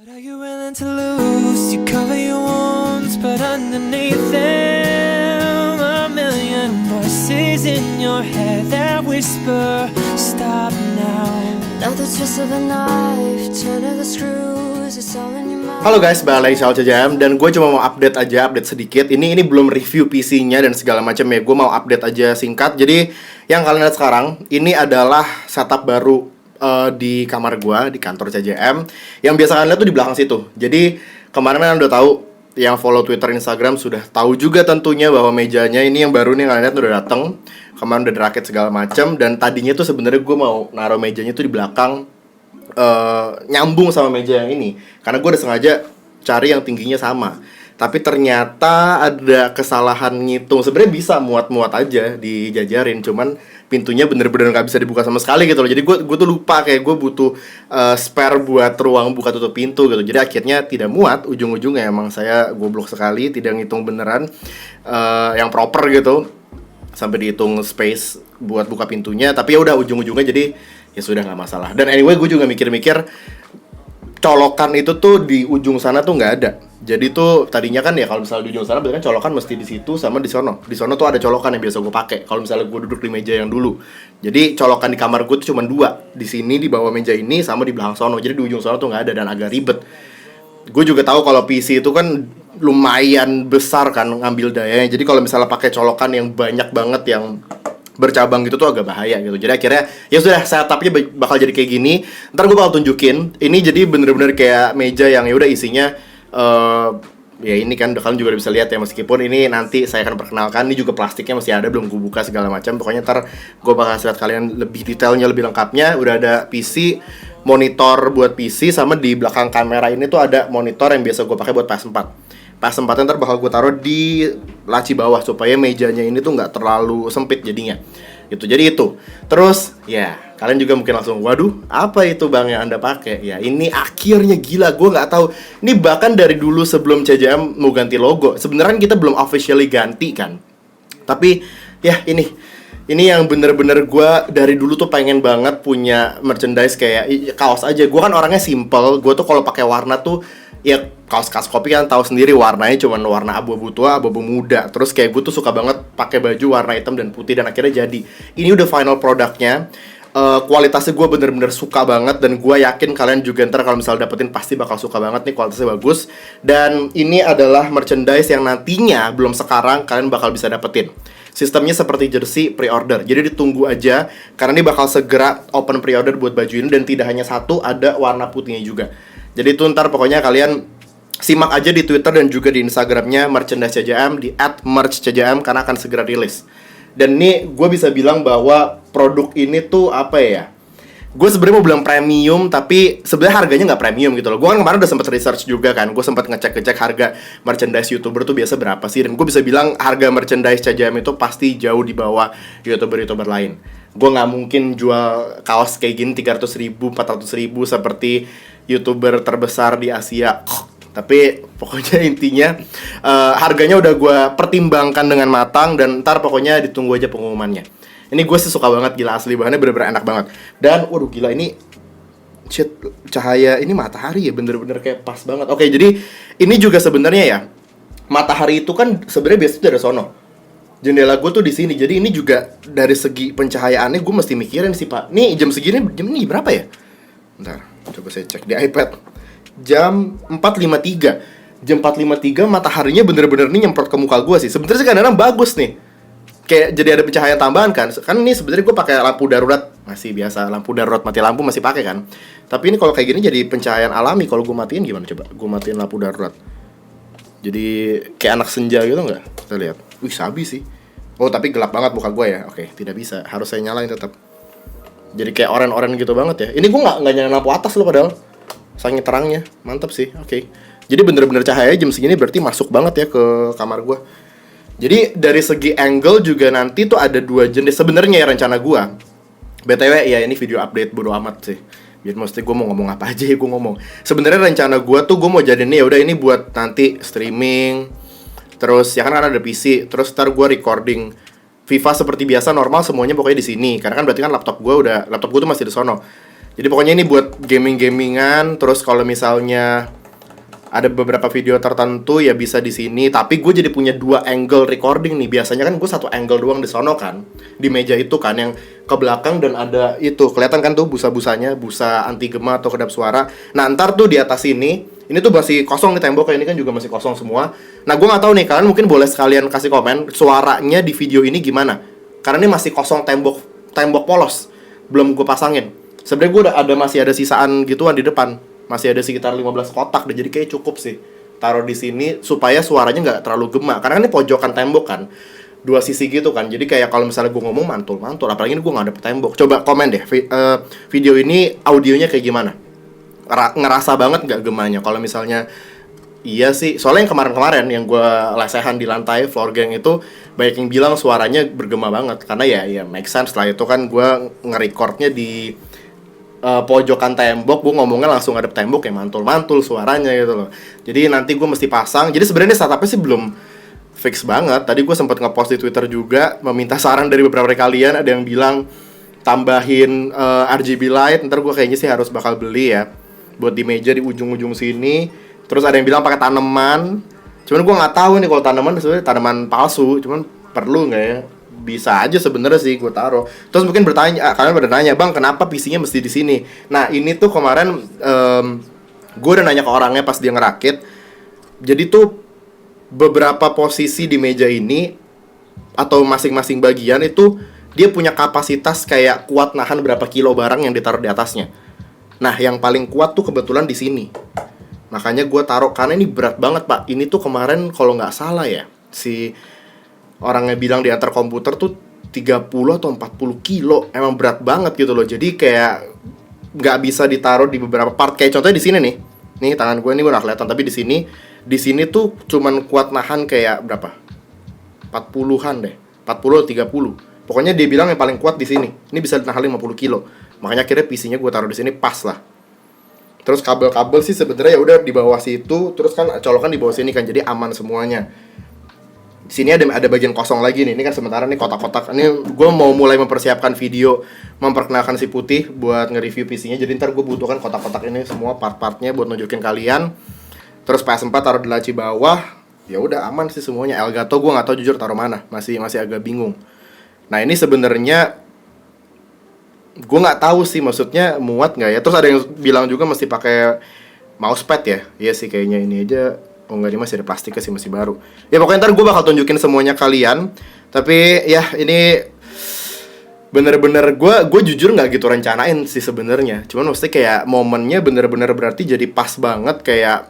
What are you willing to lose? You cover your wounds, but underneath them a million voices in your head that whisper, stop now. Now the twist of a knife, turn of the screws, it's all in your mind. Halo guys, balik lagi sama CJM dan gue cuma mau update sedikit. Ini belum review PC-nya dan segala macam ya. Gue mau update aja singkat. Jadi yang kalian lihat sekarang ini adalah setup baru di kamar gue di kantor CJM. Yang biasa kalian lihat tuh di belakang situ. Jadi kemarin kalian udah tahu, yang follow Twitter, Instagram sudah tahu juga tentunya bahwa mejanya ini yang baru nih kalian lihat udah dateng. Kemarin udah dirakit segala macam dan tadinya tuh sebenarnya gue mau naruh mejanya tuh di belakang, nyambung sama meja yang ini karena gue udah sengaja cari yang tingginya sama. Tapi ternyata ada kesalahan ngitung. Sebenarnya bisa muat-muat aja dijajarin, cuman pintunya bener-bener nggak bisa dibuka sama sekali gitu loh. Jadi gue tuh lupa kayak gue butuh spare buat ruang buka tutup pintu gitu. Jadi akhirnya tidak muat. Ujung-ujungnya emang saya goblok sekali, tidak ngitung beneran yang proper gitu sampai dihitung space buat buka pintunya. Tapi ya udah ujung-ujungnya jadi ya sudah nggak masalah. Dan anyway gue juga mikir-mikir colokan itu tuh di ujung sana tuh nggak ada. Jadi tuh tadinya kan ya kalau misalnya di ujung sana berarti kan colokan mesti di situ sama di sono. Di sono tuh ada colokan yang biasa gue pakai kalau misalnya gue duduk di meja yang dulu. Jadi colokan di kamar gue tuh cuma dua, di sini di bawah meja ini sama di belakang sono. Jadi di ujung sono tuh nggak ada dan agak ribet. Gue juga tahu kalau PC itu kan lumayan besar kan ngambil dayanya. Jadi kalau misalnya pakai colokan yang banyak banget yang bercabang gitu tuh agak bahaya gitu. Jadi akhirnya ya sudah, setupnya bakal jadi kayak gini. Ntar gue bakal tunjukin. Ini jadi bener-bener kayak meja yang ya udah isinya ya ini kan kalian juga bisa lihat ya, meskipun ini nanti saya akan perkenalkan. Ini juga plastiknya masih ada, belum gue buka segala macam. Pokoknya ntar gue bakal lihat kalian lebih detailnya, lebih lengkapnya. Udah ada PC, monitor buat PC, sama di belakang kamera ini tuh ada monitor yang biasa gue pakai buat PS4. PS4 ntar bakal gue taruh di laci bawah supaya mejanya ini tuh nggak terlalu sempit jadinya. Gitu. Jadi itu. Terus ya kalian juga mungkin langsung, waduh, apa itu bang yang anda pakai? Ya ini akhirnya gila, gue nggak tahu. Ini bahkan dari dulu sebelum CJM mau ganti logo. Sebenarnya kita belum officially ganti kan. Tapi ya ini yang bener-bener gue dari dulu tuh pengen banget punya merchandise kayak kaos aja. Gue kan orangnya simple. Gue tuh kalau pakai warna tuh ya kaos kopi kan tahu sendiri warnanya cuman warna abu-abu tua, abu-abu muda. Terus kayak gue tuh suka banget pakai baju warna hitam dan putih dan akhirnya jadi. Ini udah final produknya. Kualitasnya gue bener-bener suka banget dan gue yakin kalian juga ntar kalau misalnya dapetin pasti bakal suka banget nih, kualitasnya bagus. Dan ini adalah merchandise yang nantinya belum sekarang kalian bakal bisa dapetin. Sistemnya seperti jersey pre-order. Jadi ditunggu aja karena ini bakal segera open pre-order buat baju ini dan tidak hanya satu, ada warna putihnya juga. Jadi itu ntar pokoknya kalian simak aja di Twitter dan juga di Instagramnya merchandise CJM di @merchcjm karena akan segera rilis. Dan ini gue bisa bilang bahwa produk ini tuh apa ya? Gue sebenarnya mau bilang premium tapi sebenarnya harganya nggak premium gitu loh. Gue kan kemarin udah sempet research juga kan. Gue sempet ngecek harga merchandise YouTuber tuh biasa berapa sih. Dan gue bisa bilang harga merchandise CJM itu pasti jauh di bawah YouTuber lain. Gue nggak mungkin jual kaos kayak gini 300.000, 400.000 seperti YouTuber terbesar di Asia. Tapi pokoknya intinya harganya udah gue pertimbangkan dengan matang dan ntar pokoknya ditunggu aja pengumumannya. Ini gue sih suka banget, gila asli bahannya bener-bener enak banget. Dan waduh gila ini cahaya ini matahari ya bener-bener kayak pas banget. Oke, jadi ini juga sebenarnya ya matahari itu kan sebenarnya biasanya dari sono. Jendela gue tuh di sini. Jadi ini juga dari segi pencahayaannya gue mesti mikirin sih pak. Nih jam ini berapa ya? Bentar, coba saya cek di iPad. Jam 4.53. Jam 4.53 mataharinya bener-bener nih nyemprot ke muka gue sih. Sebenarnya sih kadang-kadang bagus nih. Kayak jadi ada pencahayaan tambahan kan. Kan ini sebenarnya gue pakai lampu darurat masih biasa, lampu darurat mati lampu masih pakai kan. Tapi ini kalau kayak gini jadi pencahayaan alami. Kalau gue matiin gimana coba? Gue matiin lampu darurat. Jadi kayak anak senja gitu nggak? Kita lihat. Wih, sabi sih. Oh, tapi gelap banget muka gue ya. Oke, tidak bisa. Harus saya nyalain tetap. Jadi kayak oren-oren gitu banget ya. Ini gue nggak nyalain lampu atas loh padahal. Saking terangnya, mantap sih. Oke. Jadi bener-bener cahaya jam segini berarti masuk banget ya ke kamar gue. Jadi dari segi angle juga nanti tuh ada dua jenis sebenarnya ya rencana gue. BTW ya ini video update bodo amat sih. Biar mesti gue mau ngomong apa aja ya gue ngomong. Sebenarnya rencana gue tuh gue mau jadiin ya udah ini buat nanti streaming. Terus ya kan ada PC, terus ntar gue recording FIFA seperti biasa normal semuanya pokoknya di sini. Karena kan berarti kan laptop gue tuh masih di sono. Jadi pokoknya ini buat gaming-gamingan. Terus kalau misalnya ada beberapa video tertentu ya bisa di sini. Tapi gue jadi punya 2 angle recording nih. Biasanya kan gue 1 angle doang di sono kan, di meja itu kan, yang ke belakang dan ada itu kelihatan kan tuh busa-busanya, busa anti gema atau kedap suara. Nah ntar tuh di atas ini tuh masih kosong nih tembok, kayak ini kan juga masih kosong semua. Nah gue nggak tahu nih, kalian mungkin boleh sekalian kasih komen suaranya di video ini gimana. Karena ini masih kosong, tembok polos, belum gue pasangin. Sebenarnya gue masih ada sisaan gituan di depan. Masih ada sekitar 15 kotak deh, jadi kayak cukup sih taruh di sini supaya suaranya nggak terlalu gema. Karena ini pojokan tembok kan, 2 sisi gitu kan. Jadi kayak kalau misalnya gue ngomong mantul, apalagi ini gue nggak dapet tembok. Coba komen deh, video ini audionya kayak gimana? Ngerasa banget nggak gemanya? Kalau misalnya iya sih, soalnya yang kemarin-kemarin yang gue lesehan di lantai floor gang itu banyak yang bilang suaranya bergema banget. Karena ya make sense lah, itu kan gue nge-recordnya di pojokan tembok, gue ngomongnya langsung ngadep tembok, ya mantul-mantul suaranya gitu loh. Jadi nanti gue mesti pasang. Jadi sebenarnya setupnya sih belum fix banget. Tadi gue sempat ngepost di Twitter juga, meminta saran dari beberapa dari kalian. Ada yang bilang tambahin RGB light. Ntar gue kayaknya sih harus bakal beli ya, buat di meja di ujung-ujung sini. Terus ada yang bilang pakai tanaman. Cuman gue nggak tahu nih kalau tanaman sebenarnya tanaman palsu. Cuman perlu nggak ya? Bisa aja sebenarnya sih gue taruh. Terus mungkin kalian pada nanya, bang kenapa PC-nya mesti di sini? Nah ini tuh kemarin gue udah nanya ke orangnya pas dia ngerakit. Jadi tuh beberapa posisi di meja ini atau masing-masing bagian itu dia punya kapasitas kayak kuat nahan berapa kilo barang yang ditaruh di atasnya. Nah yang paling kuat tuh kebetulan di sini. Makanya gue taruh, karena ini berat banget pak. Ini tuh kemarin kalau nggak salah ya, si orangnya bilang di antar komputer tuh 30 atau 40 kilo. Emang berat banget gitu loh. Jadi kayak nggak bisa ditaruh di beberapa part. Kayak contohnya di sini nih. Nih tangan gue ini udah kelihatan, tapi di sini tuh cuman kuat nahan kayak berapa? 40-an deh. 40 30. Pokoknya dia bilang yang paling kuat di sini. Ini bisa nahan 50 kilo. Makanya akhirnya PC-nya gue taruh di sini pas lah. Terus kabel-kabel sih sebenarnya ya udah di bawah situ. Terus kan colokan di bawah sini kan, jadi aman semuanya. Di sini ada bagian kosong lagi nih. Ini kan sementara nih kotak-kotak. Ini gue mau mulai mempersiapkan video memperkenalkan si Putih buat nge-review PC-nya. Jadi ntar gue butuhkan kotak-kotak ini semua part-partnya buat nunjukin kalian. Terus PS4 taruh di laci bawah. Ya udah aman sih semuanya. Elgato gue nggak tahu jujur taruh mana. Masih agak bingung. Nah ini sebenarnya gue nggak tahu sih, maksudnya muat nggak ya. Terus ada yang bilang juga mesti pakai mousepad ya. Iya sih kayaknya ini aja. Oh enggak, ini masih ada plastiknya sih, masih baru. Ya pokoknya ntar gue bakal tunjukin semuanya kalian. Tapi ya ini bener-bener gue jujur nggak gitu rencanain sih sebenarnya. Cuman mesti kayak momennya bener-bener berarti jadi pas banget, kayak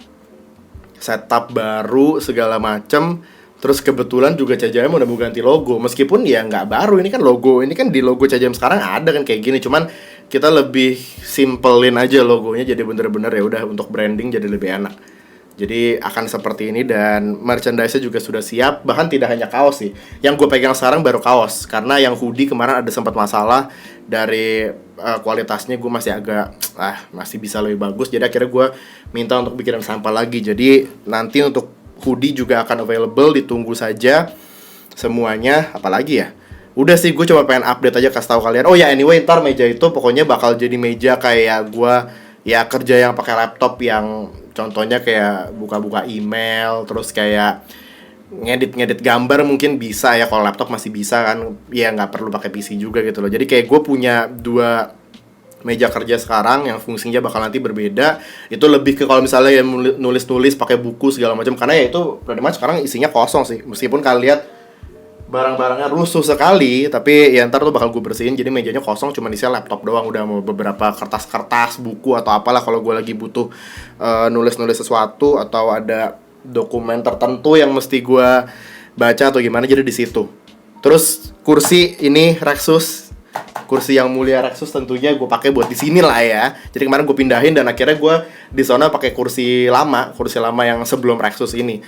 setup baru segala macem. Terus kebetulan juga CJM udah mau ganti logo. Meskipun ya nggak baru, ini kan logo. Ini kan di logo CJM sekarang ada kan kayak gini. Cuman kita lebih simpelin aja logonya, jadi bener-bener ya udah untuk branding jadi lebih enak. Jadi akan seperti ini, dan merchandise-nya juga sudah siap. Bahkan tidak hanya kaos sih. Yang gue pegang sekarang baru kaos. Karena yang hoodie kemarin ada sempat masalah dari kualitasnya, gue masih masih bisa lebih bagus. Jadi akhirnya gue minta untuk bikin sampel lagi. Jadi nanti untuk hoodie juga akan available, ditunggu saja semuanya. Apalagi ya, udah sih gue coba pengen update aja, kasih tahu kalian. Oh ya anyway, ntar meja itu pokoknya bakal jadi meja kayak gue ya kerja yang pakai laptop, yang contohnya kayak buka-buka email, terus kayak ngedit gambar mungkin bisa ya. Kalau laptop masih bisa kan, ya nggak perlu pakai PC juga gitu loh. Jadi kayak gue punya 2 meja kerja sekarang yang fungsinya bakal nanti berbeda. Itu lebih ke kalau misalnya yang nulis-nulis pakai buku segala macam, karena ya itu pretty much sekarang isinya kosong sih. Meskipun kalian lihat barang-barangnya rusuh sekali, tapi ya ntar tuh bakal gue bersihin. Jadi mejanya kosong, cuma isinya laptop doang. Udah mau beberapa kertas-kertas, buku atau apalah kalau gue lagi butuh nulis-nulis sesuatu atau ada dokumen tertentu yang mesti gue baca atau gimana, jadi di situ. Terus kursi ini Rexus, kursi yang mulia Rexus tentunya gue pakai buat di sini lah ya. Jadi kemarin gue pindahin dan akhirnya gue di sana pakai kursi lama yang sebelum Rexus ini.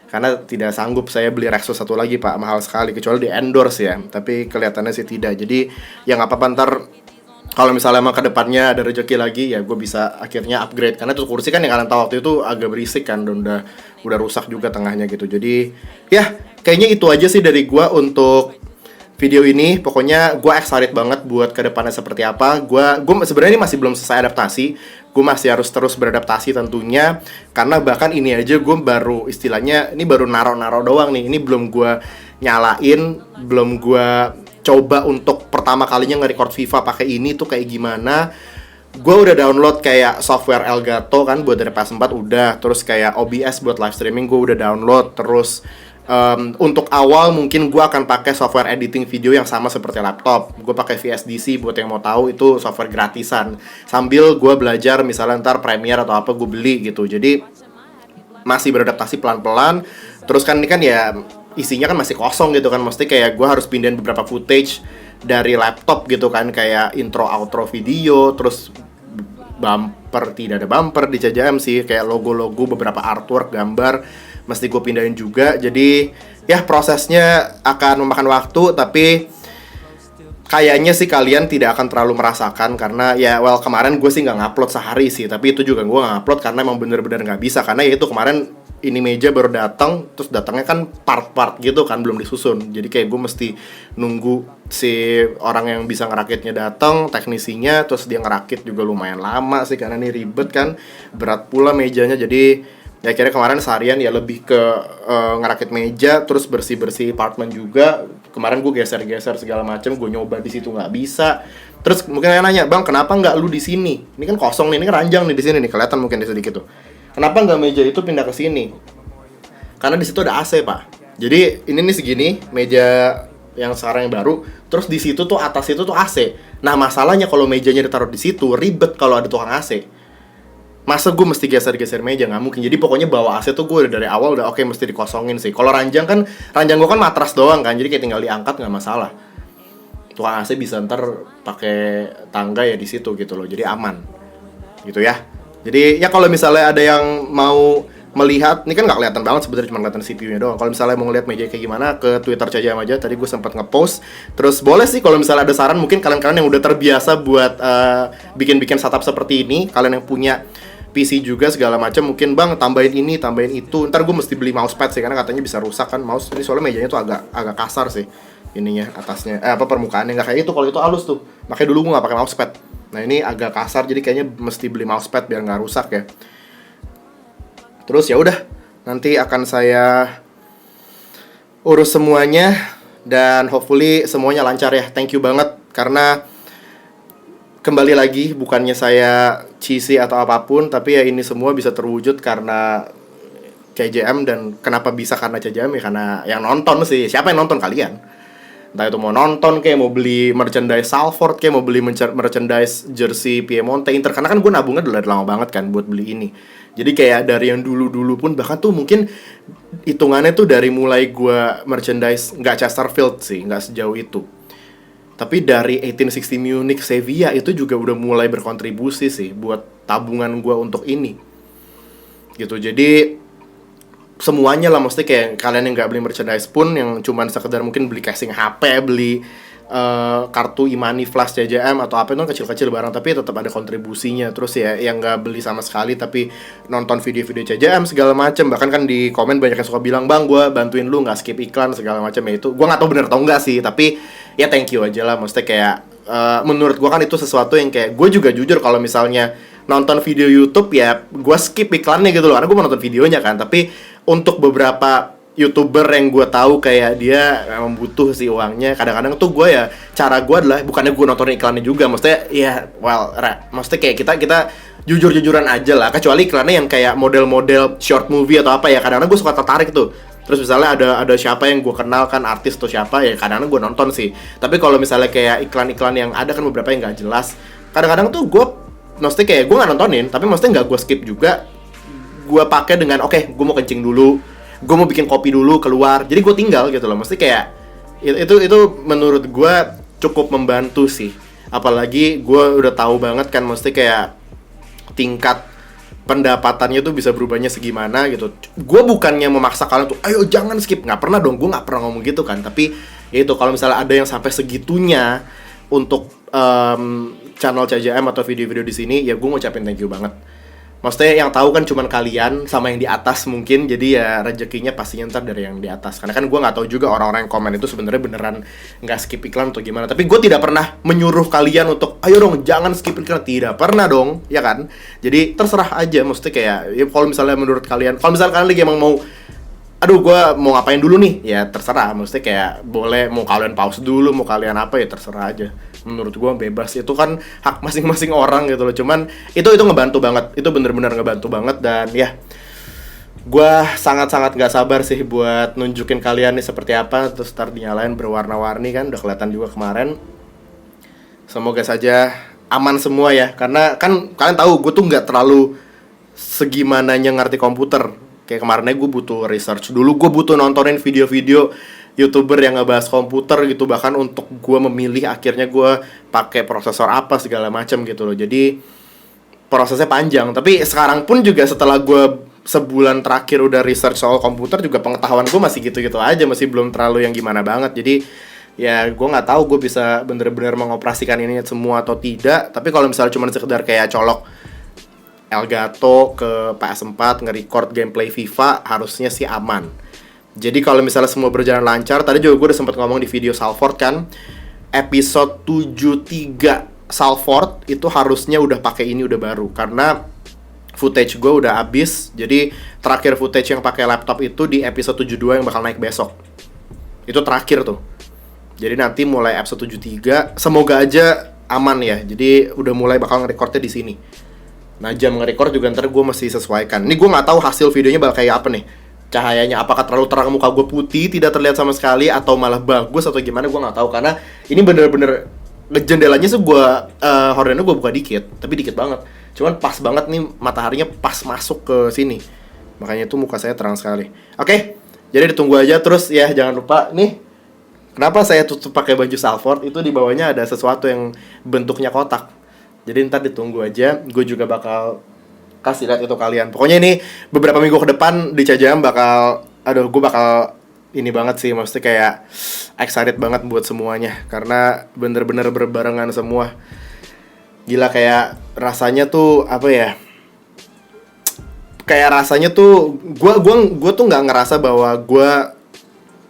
Karena tidak sanggup saya beli Rexus satu lagi pak, mahal sekali, kecuali di endorse ya. Tapi kelihatannya sih tidak. Jadi ya nggak apa-apa, ntar kalau misalnya emang kedepannya ada rezeki lagi ya gue bisa akhirnya upgrade. Karena tuh kursi kan yang kalian tahu waktu itu agak berisik kan, dan udah rusak juga tengahnya gitu. Jadi ya kayaknya itu aja sih dari gue untuk video ini. Pokoknya gue excited banget buat kedepannya seperti apa. Gue sebenarnya ini masih belum selesai adaptasi. Gue masih harus terus beradaptasi tentunya. Karena bahkan ini aja gue baru istilahnya ini baru naro-naro doang nih. Ini belum gue nyalain, belum gue coba untuk pertama kalinya nge-record FIFA pakai ini tuh kayak gimana. Gue udah download kayak software Elgato kan buat dari PS4 udah. Terus kayak OBS buat live streaming gue udah download. Terus untuk awal mungkin gue akan pakai software editing video yang sama seperti laptop. Gue pakai VSDC buat yang mau tahu, itu software gratisan. Sambil gue belajar misalnya ntar Premiere atau apa gue beli gitu. Jadi masih beradaptasi pelan-pelan. Terus kan ini kan ya isinya kan masih kosong gitu kan. Mesti kayak gue harus pindahin beberapa footage dari laptop gitu kan, kayak intro outro video, terus bumper, tidak ada bumper di CJM sih, kayak logo-logo, beberapa artwork, gambar mesti gue pindahin juga. Jadi ya prosesnya akan memakan waktu, tapi kayaknya sih kalian tidak akan terlalu merasakan. Karena ya well kemarin gue sih nggak ngupload sehari sih, tapi itu juga gue nggak ngupload karena emang bener-bener nggak bisa. Karena ya itu kemarin ini meja baru datang, terus datangnya kan part-part gitu kan, belum disusun. Jadi kayak gue mesti nunggu si orang yang bisa ngerakitnya datang, teknisinya, terus dia ngerakit juga lumayan lama sih karena ini ribet kan, berat pula mejanya. Jadi ya akhirnya kemarin seharian ya lebih ke ngerakit meja, terus bersih-bersih apartemen juga. Kemarin gue geser-geser segala macam, gue nyoba di situ nggak bisa. Terus mungkin kalian nanya, "Bang, kenapa nggak lu di sini? Ini kan kosong nih, ini kan ranjang nih di sini nih, kelihatan mungkin di sedikit tuh. Kenapa nggak meja itu pindah ke sini?" Karena di situ ada AC, Pak. Jadi ini nih segini, meja yang sekarang yang baru, terus di situ tuh atas itu tuh AC. Nah, masalahnya kalau mejanya ditaruh di situ, ribet kalau ada tukang AC. Masa gue mesti geser-geser meja? Nggak mungkin. Jadi pokoknya bawa AC tuh gue dari awal udah oke, mesti dikosongin sih. Kalau ranjang kan, ranjang gue kan matras doang kan, jadi kayak tinggal diangkat nggak masalah. Tukang AC bisa ntar pakai tangga ya di situ gitu loh, jadi aman gitu ya. Jadi ya kalau misalnya ada yang mau melihat, ini kan nggak kelihatan banget sebenarnya, cuma kelihatan CPU-nya doang. Kalau misalnya mau ngeliat meja kayak gimana, ke Twitter CJM aja. Tadi gue sempat ngepost. Terus boleh sih kalau misalnya ada saran, mungkin kalian-kalian yang udah terbiasa buat bikin-bikin setup seperti ini, kalian yang punya PC juga segala macam, mungkin bang tambahin ini, tambahin itu. Ntar gue mesti beli mousepad sih, karena katanya bisa rusak kan mouse ini, soalnya mejanya tuh agak kasar sih ininya, atasnya permukaannya nggak kayak itu. Kalau itu halus tuh, makanya dulu gue nggak pakai mousepad. Nah ini agak kasar, jadi kayaknya mesti beli mousepad biar nggak rusak ya. Terus ya udah, nanti akan saya urus semuanya dan hopefully semuanya lancar ya. Thank you banget, karena kembali lagi bukannya saya cheesy atau apapun, tapi ya ini semua bisa terwujud karena CJM. Dan kenapa bisa karena CJM ya karena yang nonton sih. Siapa yang nonton? Kalian. Entah itu mau nonton kayak mau beli merchandise Salford, kayak mau beli merchandise jersey Piemonte, Inter. Karena kan gue nabungnya udah lama banget kan buat beli ini. Jadi kayak dari yang dulu-dulu pun, bahkan tuh mungkin hitungannya tuh dari mulai gue merchandise, nggak Chesterfield sih, nggak sejauh itu. Tapi dari 1860 Munich Sevilla itu juga udah mulai berkontribusi sih buat tabungan gue untuk ini. Gitu, jadi semuanya lah, mesti kayak kalian yang nggak beli merchandise pun, yang cuman sekedar mungkin beli casing HP, beli kartu e-money flash CJM atau apa, itu kecil-kecil barang tapi tetap ada kontribusinya. Terus ya yang nggak beli sama sekali tapi nonton video-video CJM segala macem, bahkan kan di komen banyak yang suka bilang, bang gue bantuin lu nggak skip iklan segala macam. Ya itu gue nggak tahu bener atau enggak sih, tapi ya thank you aja lah. Maksudnya kayak menurut gue kan itu sesuatu yang kayak gue juga jujur kalau misalnya nonton video YouTube ya gue skip iklannya gitu loh, karena gue mau nonton videonya kan. Tapi untuk beberapa YouTuber yang gue tahu kayak dia memang butuh sih uangnya, kadang-kadang tuh gue ya, cara gue adalah bukannya gue nonton iklannya juga, maksudnya ya well, maksudnya kayak kita jujur-jujuran aja lah. Kecuali iklannya yang kayak model-model short movie atau apa ya, kadang-kadang gue suka tertarik tuh. Terus misalnya ada siapa yang gue kenal kan, artis atau siapa ya, kadang-kadang gue nonton sih. Tapi kalau misalnya kayak iklan-iklan yang ada kan beberapa yang nggak jelas, kadang-kadang tuh gue maksudnya kayak gue nggak nontonin, tapi maksudnya nggak gue skip juga. Gue pakai dengan oke, gue mau kencing dulu, gue mau bikin kopi dulu keluar, jadi gue tinggal gitu loh. Mesti kayak itu menurut gue cukup membantu sih. Apalagi gue udah tahu banget kan, mesti kayak tingkat pendapatannya tuh bisa berubahnya segimana gitu. Gue bukannya memaksa kalian tuh ayo jangan skip, nggak pernah dong, gue nggak pernah ngomong gitu kan. Tapi ya itu, kalau misalnya ada yang sampai segitunya untuk channel CJM atau video-video di sini, ya gue ngucapin thank you banget. Maksudnya yang tahu kan cuman kalian sama yang di atas mungkin, jadi ya rezekinya pastinya ntar dari yang di atas. Karena kan gue nggak tahu juga orang-orang yang komen itu sebenarnya beneran nggak skip iklan atau gimana. Tapi gue tidak pernah menyuruh kalian untuk ayo dong jangan skip iklan, tidak pernah dong, ya kan? Jadi terserah aja, maksudnya kayak ya kalau misalnya menurut kalian, kalau misalnya kalian lagi emang mau aduh gue mau ngapain dulu nih, ya terserah. Maksudnya kayak boleh mau kalian pause dulu, mau kalian apa ya terserah aja. Menurut gue bebas, itu kan hak masing-masing orang gitu loh. Cuman itu ngebantu banget, itu bener-bener ngebantu banget. Dan ya gue sangat-sangat gak sabar sih buat nunjukin kalian nih seperti apa. Terus ntar dinyalain berwarna-warni kan, udah kelihatan juga kemarin. Semoga saja aman semua ya, karena kan kalian tahu gue tuh nggak terlalu segimananya ngerti komputer. Kayak kemarinnya gue butuh research dulu, gue butuh nontonin video-video YouTuber yang ngebahas komputer gitu, bahkan untuk gue memilih akhirnya gue pakai prosesor apa segala macam gitu loh. Jadi prosesnya panjang. Tapi sekarang pun juga setelah gue sebulan terakhir udah research soal komputer, juga pengetahuan gue masih gitu-gitu aja, masih belum terlalu yang gimana banget. Jadi ya gue nggak tahu gue bisa bener-bener mengoperasikan ini semua atau tidak. Tapi kalau misalnya cuma sekedar kayak colok Elgato ke PS4 nge-record gameplay FIFA, harusnya sih aman. Jadi kalau misalnya semua berjalan lancar, tadi juga gue udah sempat ngomong di video Salford kan, episode 73 Salford itu harusnya udah pakai ini udah baru, karena footage gue udah habis. Jadi terakhir footage yang pakai laptop itu di episode 72 yang bakal naik besok. Itu terakhir tuh. Jadi nanti mulai episode 73 semoga aja aman ya. Jadi udah mulai bakal nge-recordnya di sini. Nah jam nge-record juga ntar gue masih sesuaikan. Ini gue nggak tahu hasil videonya bakal kayak apa nih. Cahayanya apakah terlalu terang, muka gue putih tidak terlihat sama sekali, atau malah bagus atau gimana, gue nggak tahu. Karena ini bener-bener jendelanya sih gue hordennya gue buka dikit, tapi dikit banget. Cuman pas banget nih mataharinya pas masuk ke sini, makanya itu muka saya terang sekali. Oke, jadi ditunggu aja. Terus ya jangan lupa nih, kenapa saya tutup pakai baju Salford itu, di bawahnya ada sesuatu yang bentuknya kotak. Jadi ntar ditunggu aja, gue juga bakal kasih lihat itu kalian. Pokoknya ini beberapa minggu ke depan di Cajam bakal, gue bakal ini banget sih, maksudnya kayak excited banget buat semuanya, karena bener-bener berbarengan semua. Gila, kayak rasanya tuh apa ya? Kayak rasanya tuh gue tuh nggak ngerasa bahwa gue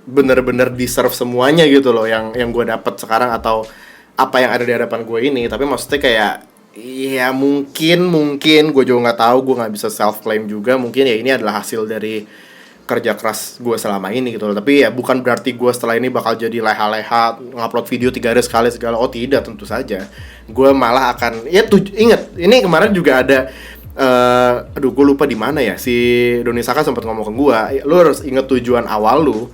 bener-bener deserve semuanya gitu loh yang gue dapat sekarang atau apa yang ada di hadapan gue ini. Tapi maksudnya kayak ya mungkin gue juga nggak tahu, gue nggak bisa self claim juga. Mungkin ya ini adalah hasil dari kerja keras gue selama ini gitu loh. Tapi ya bukan berarti gue setelah ini bakal jadi leha-leha ngupload video 3 hari sekali segala. Oh tidak, tentu saja gue malah akan ya inget ini kemarin juga ada gue lupa di mana ya, si Doni Saka sempat ngomong ke gue, lu harus inget tujuan awal lu.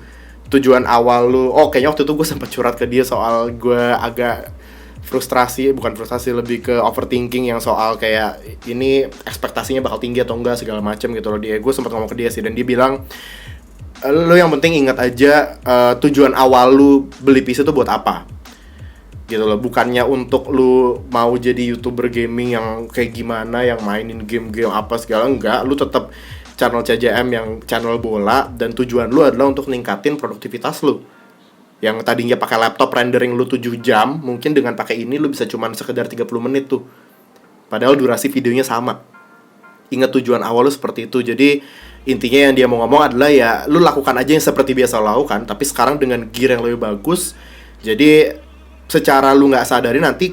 Oh kayaknya waktu itu gue sempat curhat ke dia soal gue agak bukan frustasi, lebih ke overthinking yang soal kayak ini ekspektasinya bakal tinggi atau enggak segala macam gitu loh. Gue sempat ngomong ke dia sih, dan dia bilang lo yang penting ingat aja tujuan awal lu beli PC itu buat apa gitu loh, bukannya untuk lu mau jadi YouTuber gaming yang kayak gimana, yang mainin game-game apa segala. Enggak, lu tetap channel CJM yang channel bola, dan tujuan lu adalah untuk ningkatin produktivitas lu. Yang tadinya pakai laptop rendering lu 7 jam, mungkin dengan pakai ini lu bisa cuman sekedar 30 menit tuh. Padahal durasi videonya sama. Ingat tujuan awal lu seperti itu. Jadi intinya yang dia mau ngomong adalah ya lu lakukan aja yang seperti biasa lu lakukan, tapi sekarang dengan gear yang lebih bagus. Jadi secara lu nggak sadari nanti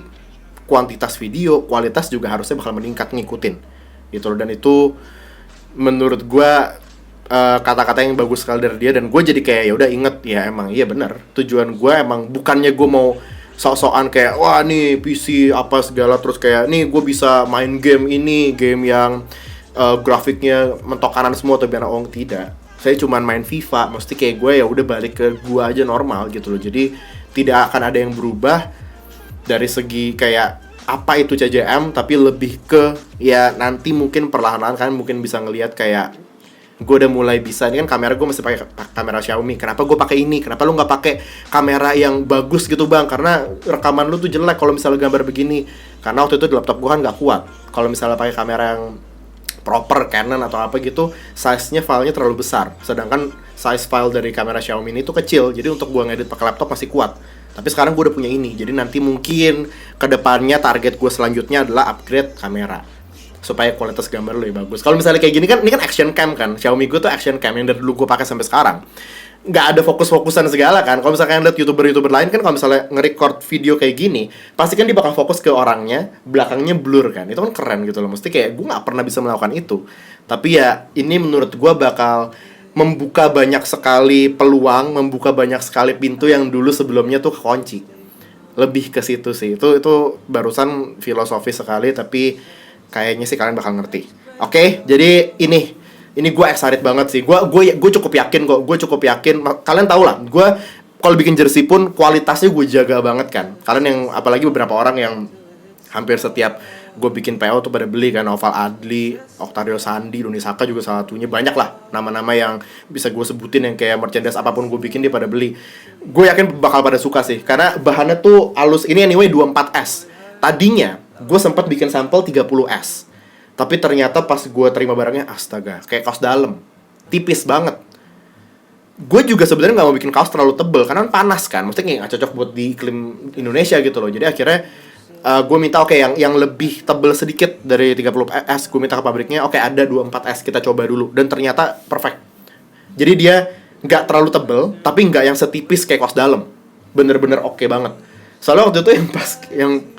kuantitas video, kualitas juga harusnya bakal meningkat ngikutin gitu loh. Dan itu menurut gue kata-kata yang bagus sekali dari dia, dan gue jadi kayak ya udah inget ya emang iya benar, tujuan gue emang bukannya gue mau sok-sokan kayak wah nih PC apa segala, terus kayak nih gue bisa main game ini, game yang grafiknya mentok kanan semua atau biar tidak. Saya cuman main FIFA, mesti kayak gue ya udah balik ke gue aja normal gitu loh. Jadi tidak akan ada yang berubah dari segi kayak apa itu CJM, tapi lebih ke ya nanti mungkin perlahan-lahan kalian mungkin bisa ngelihat kayak gue udah mulai bisa. Ini kan kamera gue masih pakai kamera Xiaomi. Kenapa gue pakai ini? Kenapa lu nggak pakai kamera yang bagus gitu bang? Karena rekaman lu tuh jelek kalau misalnya gambar begini. Karena waktu itu di laptop gue kan nggak kuat. Kalau misalnya pakai kamera yang proper Canon atau apa gitu, size-nya filenya terlalu besar. Sedangkan size file dari kamera Xiaomi ini tuh kecil. Jadi untuk gue ngedit pakai laptop masih kuat. Tapi sekarang gue udah punya ini. Jadi nanti mungkin kedepannya target gue selanjutnya adalah upgrade kamera. supaya kualitas gambar lebih bagus. Kalau misalnya kayak gini kan, ini kan action cam kan, Xiaomi gue tuh action cam yang dari dulu gue pakai sampai sekarang. Nggak ada fokus-fokusan segala kan. Kalau misalkan lihat youtuber lain kan, kalau misalnya nge-record video kayak gini, pasti kan dia bakal fokus ke orangnya, belakangnya blur kan. Itu kan keren gitu loh. Mesti kayak gue nggak pernah bisa melakukan itu. Tapi ya ini menurut gue bakal membuka banyak sekali peluang, membuka banyak sekali pintu yang dulu sebelumnya tuh kekunci. Lebih ke situ sih. Itu barusan filosofi sekali, tapi kayaknya sih kalian bakal ngerti. Oke, jadi ini gue excited banget sih. Gue cukup yakin kok. Gue cukup yakin. Kalian tau lah, gue kalau bikin jersey pun kualitasnya gue jaga banget kan. Kalian yang apalagi beberapa orang yang hampir setiap gue bikin PO tuh pada beli kan, Noval Adli, Octavio Sandi, Doni Saka juga salah satunya. Banyak lah nama-nama yang bisa gue sebutin yang kayak merchandise apapun gue bikin dia pada beli. Gue yakin bakal pada suka sih, karena bahannya tuh halus. Ini anyway 24S. Tadinya gue sempat bikin sampel 30S, tapi ternyata pas gue terima barangnya, astaga, kayak kaos dalam, tipis banget. Gue juga sebenarnya nggak mau bikin kaos terlalu tebel karena panas kan, maksudnya nggak cocok buat di iklim Indonesia gitu loh. Jadi akhirnya gue minta yang lebih tebel sedikit dari 30S. Gue minta ke pabriknya, oke, ada 24S, kita coba dulu. Dan ternyata perfect. Jadi dia nggak terlalu tebel, tapi nggak yang setipis kayak kaos dalam. Bener-bener oke banget. Soalnya waktu itu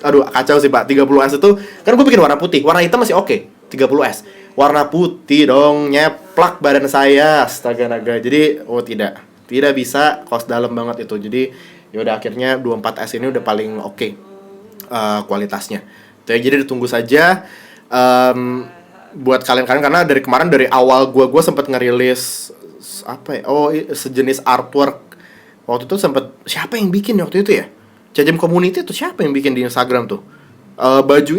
aduh kacau sih pak, 30S itu kan gue bikin warna putih, warna hitam masih oke. 30S warna putih dong, nyeplak badan saya, astaga naga. Jadi tidak bisa, kaos dalam banget itu. Jadi yaudah akhirnya 24S ini udah paling oke kualitasnya. Jadi ditunggu saja buat kalian karena dari kemarin, dari awal gue sempat ngerilis apa ya? Sejenis artwork. Waktu itu sempat, siapa yang bikin waktu itu ya? Cajem Community tuh siapa yang bikin di Instagram tuh? Baju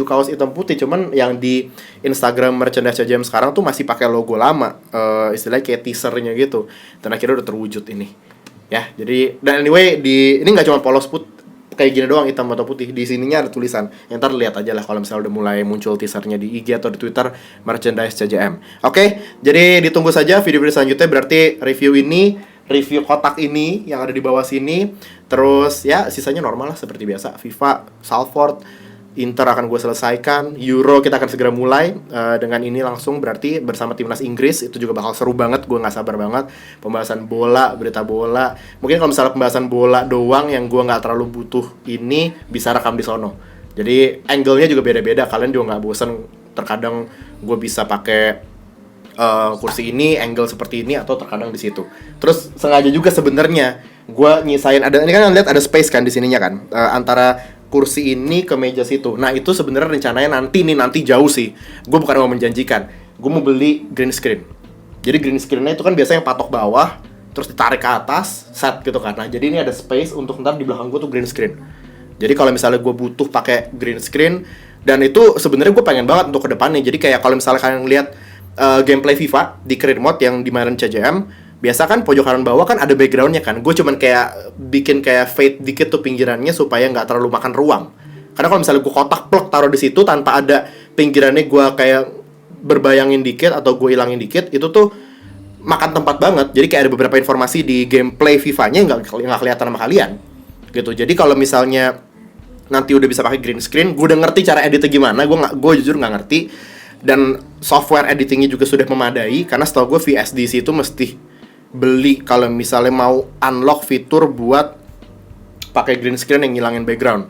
kaos hitam putih, cuman yang di Instagram merchandise Cajem sekarang tuh masih pakai logo lama, istilahnya kayak teasernya gitu. Dan akhirnya udah terwujud ini. Ya, jadi dan anyway ini nggak cuma polos kayak gini doang hitam atau putih, di sininya ada tulisan. Yang ntar lihat aja lah kalau misalnya udah mulai muncul teasernya di IG atau di Twitter merchandise CJM. Oke, jadi ditunggu saja video-video selanjutnya. Berarti review kotak ini yang ada di bawah sini. Terus ya sisanya normal lah seperti biasa. FIFA, Salford, Inter akan gue selesaikan. Euro kita akan segera mulai dengan ini langsung, berarti bersama timnas Inggris. Itu juga bakal seru banget, gue gak sabar banget. Pembahasan bola, berita bola. Mungkin kalau misalnya pembahasan bola doang yang gue gak terlalu butuh ini, bisa rekam di sono. Jadi angle-nya juga beda-beda, kalian juga gak bosan. Terkadang gue bisa pakai kursi ini, angle seperti ini, atau terkadang di situ. Terus sengaja juga sebenarnya gue nyisain, ini kan lihat ada space kan di sininya kan, antara kursi ini ke meja situ. Nah itu sebenarnya rencananya nanti jauh sih. Gue bukan mau menjanjikan. Gue mau beli green screen. Jadi green screen-nya itu kan biasanya patok bawah, terus ditarik ke atas, set gitu kan. Nah jadi ini ada space untuk ntar di belakang gue tuh green screen. Jadi kalau misalnya gue butuh pakai green screen, dan itu sebenarnya gue pengen banget untuk kedepannya. Jadi kayak kalau misalnya kalian lihat gameplay FIFA di career mode yang dimainin CJM, biasa kan pojok kanan bawah kan ada backgroundnya kan. Gue cuman kayak bikin kayak fade dikit tuh pinggirannya supaya nggak terlalu makan ruang. Karena kalau misalnya gue kotak plek taruh di situ tanpa ada pinggirannya, gue kayak berbayangin dikit atau gue ilangin dikit, itu tuh makan tempat banget. Jadi kayak ada beberapa informasi di gameplay FIFA-nya nggak kelihatan sama kalian gitu. Jadi kalau misalnya nanti udah bisa pakai green screen, gue udah ngerti cara editnya gimana. Gue jujur nggak ngerti. Dan software editingnya juga sudah memadai, karena setahu gue VSDC itu mesti beli kalau misalnya mau unlock fitur buat pakai green screen yang ngilangin background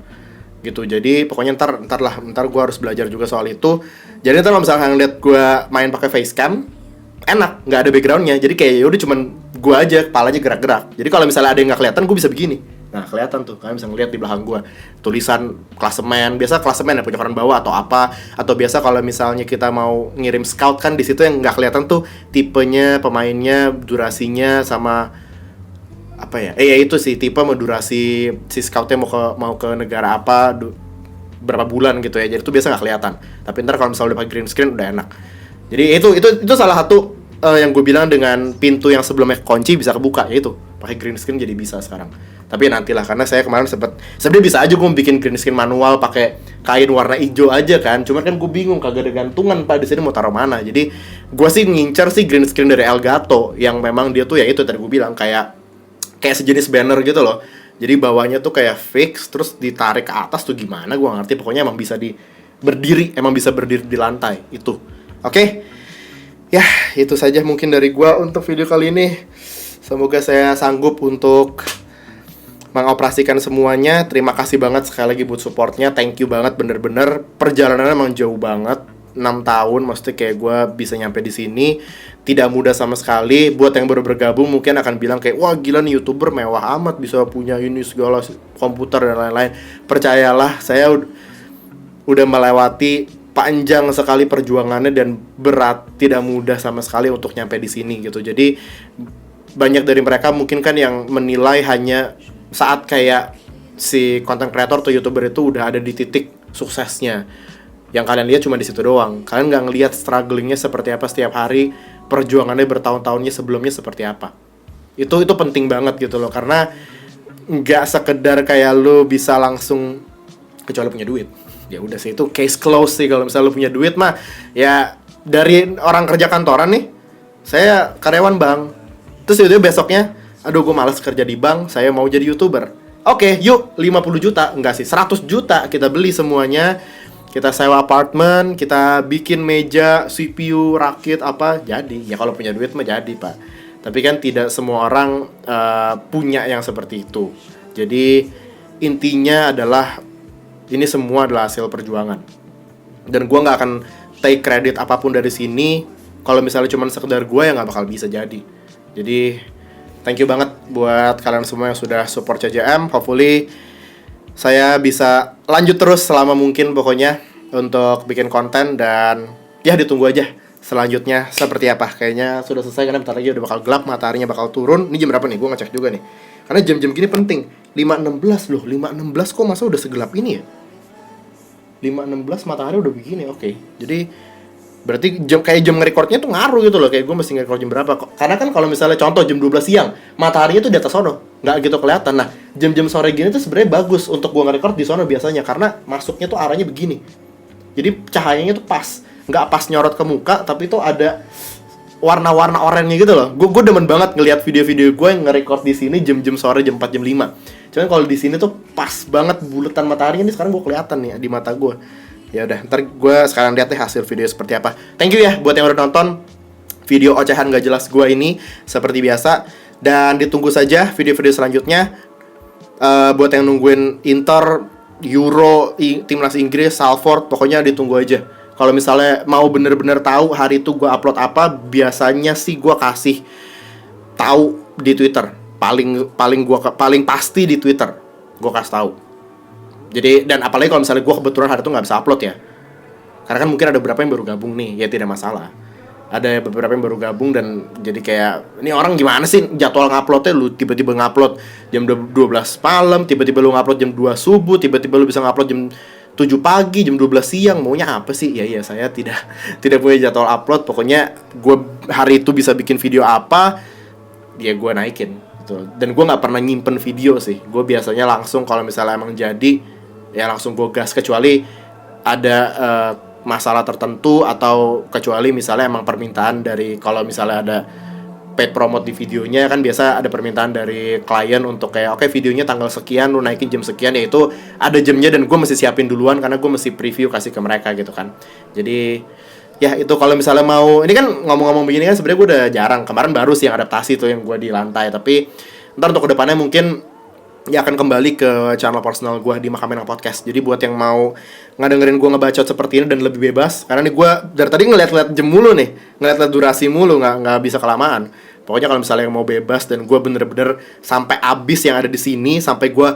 gitu. Jadi pokoknya ntar gue harus belajar juga soal itu. Jadi ntar kalau misalnya ngeliat gue main pakai facecam, enak, nggak ada backgroundnya. Jadi kayak yaudah cuman gue aja, kepalanya gerak-gerak. Jadi kalau misalnya ada yang nggak kelihatan, gue bisa begini. Nah kelihatan tuh, kalian bisa ngeliat di belakang gue tulisan klasemen, biasa klasemen ya, punya koran bawah atau apa. Atau biasa kalau misalnya kita mau ngirim scout kan, di situ yang nggak kelihatan tuh tipenya pemainnya, durasinya, sama apa ya? Ya itu sih, tipe mau durasi si scoutnya mau ke negara apa, berapa bulan gitu ya. Jadi itu biasa nggak kelihatan. Tapi ntar kalau misalnya udah pakai green screen udah enak. Jadi itu salah satu yang gue bilang dengan pintu yang sebelumnya kunci bisa kebuka, yaitu pakai green screen jadi bisa sekarang. Tapi nantilah, karena saya kemarin sebenarnya bisa aja gue bikin green screen manual pakai kain warna hijau aja kan. Cuman kan gue bingung, kagak ada gantungan pak di sini mau taruh mana. Jadi gue sih ngincer sih green screen dari Elgato yang memang dia tuh ya itu tadi gue bilang kayak sejenis banner gitu loh. Jadi bawahnya tuh kayak fix, terus ditarik ke atas tuh gimana gue ngerti. Pokoknya emang bisa berdiri, emang bisa berdiri di lantai itu. Oke? Ya, itu saja mungkin dari gua untuk video kali ini. Semoga saya sanggup untuk mengoperasikan semuanya. Terima kasih banget sekali lagi buat supportnya. Thank you banget, bener-bener perjalanannya emang jauh banget. 6 tahun, maksudnya kayak gue bisa nyampe di sini tidak mudah sama sekali. Buat yang baru bergabung mungkin akan bilang kayak, wah gila nih YouTuber mewah amat, bisa punya ini segala komputer dan lain-lain. Percayalah, saya udah melewati panjang sekali perjuangannya dan berat, tidak mudah sama sekali untuk nyampe di sini gitu. Jadi banyak dari mereka mungkin kan yang menilai hanya saat kayak si content creator atau YouTuber itu udah ada di titik suksesnya. Yang kalian lihat cuma di situ doang. Kalian nggak ngelihat strugglingnya seperti apa setiap hari, perjuangannya bertahun-tahunnya sebelumnya seperti apa. Itu penting banget gitu loh, karena nggak sekedar kayak lo bisa langsung, kecuali punya duit. Ya udah sih, itu case close sih. Kalau misalnya lo punya duit mah, ya dari orang kerja kantoran nih, saya karyawan bank. Terus itu besoknya, aduh gue malas kerja di bank, saya mau jadi YouTuber. Oke, yuk 50 juta, enggak sih, 100 juta kita beli semuanya. Kita sewa apartemen, kita bikin meja, CPU, rakit, apa, jadi. Ya kalau punya duit mah jadi, Pak. Tapi kan tidak semua orang punya yang seperti itu. Jadi intinya adalah ini semua adalah hasil perjuangan. Dan gue gak akan take credit apapun dari sini. Kalau misalnya cuma sekedar gue, ya gak bakal bisa jadi. Jadi thank you banget buat kalian semua yang sudah support CJM. Hopefully saya bisa lanjut terus selama mungkin pokoknya untuk bikin konten, dan ya ditunggu aja selanjutnya seperti apa. Kayaknya sudah selesai karena bentar lagi udah bakal gelap, mataharinya bakal turun. Ini jam berapa nih? Gue ngecek juga nih. Karena jam-jam gini penting. 5.16 loh, 5.16 kok masa udah segelap ini ya? 5.16 matahari udah begini, oke. Jadi berarti jam nge-recordnya tuh ngaruh gitu loh. Kayak gue mesti nge-record jam berapa. Karena kan kalau misalnya contoh jam 12 siang, mataharinya tuh di atas sono, nggak gitu kelihatan. Nah, jam-jam sore gini tuh sebenarnya bagus untuk gue nge-record di sono biasanya, karena masuknya tuh arahnya begini. Jadi cahayanya tuh pas, nggak pas nyorot ke muka, tapi tuh ada warna-warna oranye gitu loh. Gue demen banget ngelihat video-video gue yang nge-record di sini jam-jam sore, jam 4, jam 5. Cuman kalau di sini tuh pas banget buletan mataharinya. Ini sekarang gue kelihatan nih di mata gue. Ya udah, ntar gue sekarang lihat deh hasil video seperti apa. Thank you ya buat yang udah nonton video ocehan gak jelas gue ini seperti biasa. Dan ditunggu saja video-video selanjutnya. Buat yang nungguin Inter, Euro, timnas Inggris, Salford, pokoknya ditunggu aja. Kalau misalnya mau bener-bener tahu hari itu gue upload apa, biasanya sih gue kasih tahu di Twitter. Paling pasti di Twitter gue kasih tahu. Jadi, dan apalagi kalau misalnya gue kebetulan hari itu nggak bisa upload ya, karena kan mungkin ada beberapa yang baru gabung nih, ya tidak masalah. Ada beberapa yang baru gabung dan jadi kayak, ini orang gimana sih jadwal nguploadnya, lu tiba-tiba ngupload jam 12 malam, tiba-tiba lu ngupload jam 2 subuh, tiba-tiba lu bisa ngupload jam 7 pagi, jam 12 siang, maunya apa sih? Ya saya tidak punya jadwal upload. Pokoknya gue hari itu bisa bikin video apa, ya gue naikin gitu. Dan gue nggak pernah nyimpen video sih. Gue biasanya langsung kalau misalnya emang jadi, ya langsung gue gas, kecuali ada masalah tertentu, atau kecuali misalnya emang permintaan dari, kalau misalnya ada paid promote di videonya kan biasa ada permintaan dari klien untuk kayak oke, videonya tanggal sekian lu naikin jam sekian, ya itu ada jamnya dan gue mesti siapin duluan karena gue mesti preview kasih ke mereka gitu kan. Jadi ya itu kalau misalnya mau, ini kan ngomong-ngomong begini kan sebenarnya gue udah jarang, kemarin baru sih yang adaptasi tuh yang gue di lantai, tapi ntar untuk kedepannya mungkin ya akan kembali ke channel personal gue di Makamenang Podcast. Jadi buat yang mau ngedengerin gue ngebacot seperti ini dan lebih bebas, karena nih gue dari tadi ngeliat-liat jam mulu nih, ngeliat-liat durasi mulu, nggak bisa kelamaan. Pokoknya kalau misalnya yang mau bebas dan gue bener-bener sampai abis yang ada di sini, sampai gue,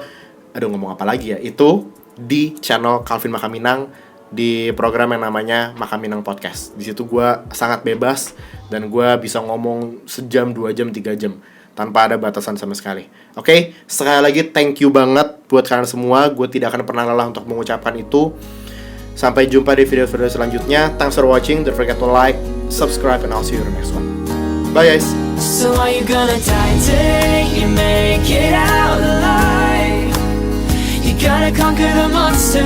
aduh ngomong apa lagi ya, itu di channel Calvin Makaminang, di program yang namanya Makaminang Podcast. Di situ gue sangat bebas dan gue bisa ngomong sejam, 2 jam, 3 jam tanpa ada batasan sama sekali. Oke, sekali lagi thank you banget buat kalian semua. Gue tidak akan pernah lelah untuk mengucapkan itu. Sampai jumpa di video-video selanjutnya. Thanks for watching. Don't forget to like, subscribe, and I'll see you in the next one. Bye guys. So are you gonna die today? You make it out alive. You gotta conquer the monster